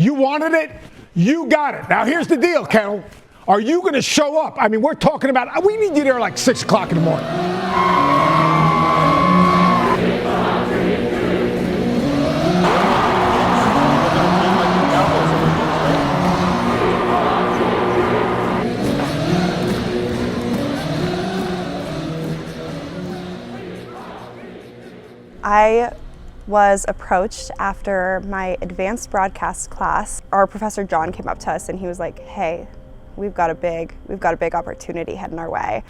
You wanted it, you got it. Now here's the deal, Kennel. Are you going to show up? I mean, we're talking about, we need you there like 6 o'clock in the morning. I was approached after my advanced broadcast class. Our professor John came up to us and he was like, hey, we've got a big opportunity heading our way.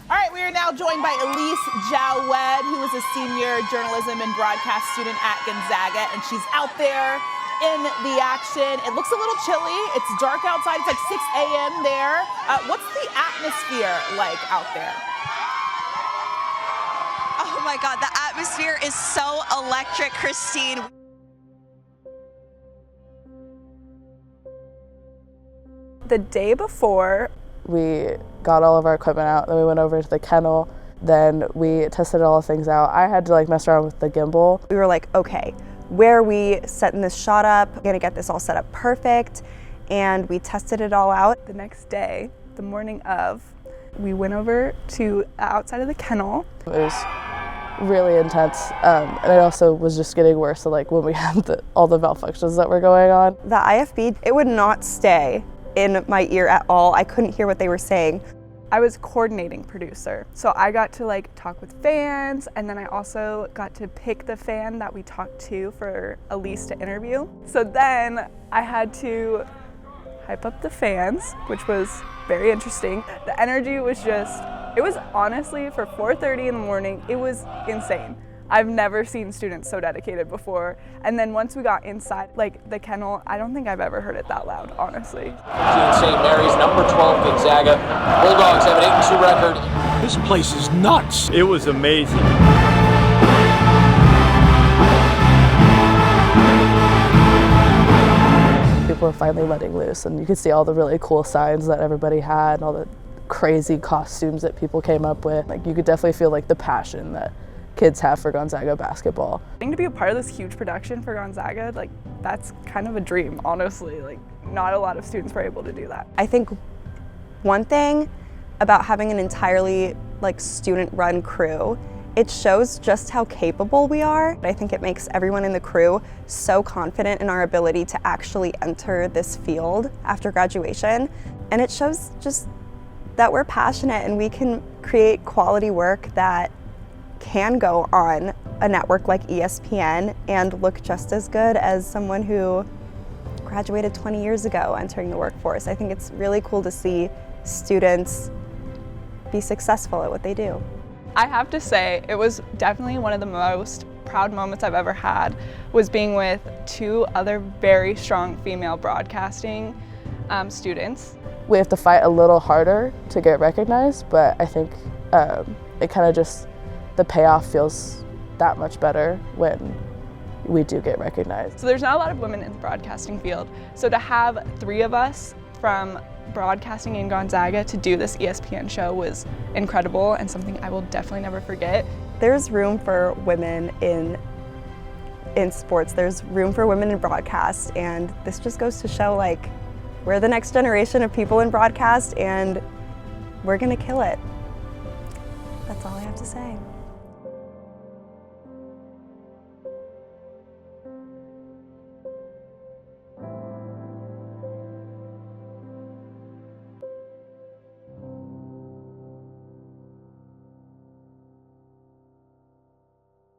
All right, we are now joined by Elise Jowed, who is a senior journalism and broadcast student at Gonzaga, and she's out there in the action. It looks a little chilly. It's dark outside. It's like 6 a.m. there. What's the atmosphere like out there? Oh my God, the atmosphere is so electric, Christine. The day before, we got all of our equipment out, then we went over to the kennel, then we tested all the things out. I had to mess around with the gimbal. We were like, okay, where are we setting this shot up? We're gonna get this all set up perfect. And we tested it all out. the next day, the morning of, we went over to outside of the kennel. It was really intense, and it also was just getting worse. So when we had all the malfunctions that were going on. The IFB, it would not stay in my ear at all. I couldn't hear what they were saying. I was coordinating producer, so I got to talk with fans, and then I also got to pick the fan that we talked to for Elise to interview. So then I had to hype up the fans, which was very interesting. The energy was it was honestly, for 4:30 in the morning, it was insane. I've never seen students so dedicated before. And then once we got inside, the kennel, I don't think I've ever heard it that loud, honestly. St. Mary's, number 12 Gonzaga. Bulldogs have an 8-2 record. This place is nuts. It was amazing. People were finally letting loose, and you could see all the really cool signs that everybody had, and all the crazy costumes that people came up with. You could definitely feel the passion that kids have for Gonzaga basketball. Getting to be a part of this huge production for Gonzaga, that's kind of a dream, honestly. Not a lot of students were able to do that. I think one thing about having an entirely student-run crew, it shows just how capable we are. I think it makes everyone in the crew so confident in our ability to actually enter this field after graduation. And it shows just that we're passionate and we can create quality work that can go on a network like ESPN and look just as good as someone who graduated 20 years ago entering the workforce. I think it's really cool to see students be successful at what they do. I have to say, it was definitely one of the most proud moments I've ever had, was being with 2 other very strong female broadcasting students. We have to fight a little harder to get recognized, but I think it kind of just, the payoff feels that much better when we do get recognized. So there's not a lot of women in the broadcasting field. So to have 3 of us from broadcasting in Gonzaga to do this ESPN show was incredible and something I will definitely never forget. There's room for women in sports. There's room for women in broadcast, and this just goes to show we're the next generation of people in broadcast and we're gonna kill it. That's all I have to say.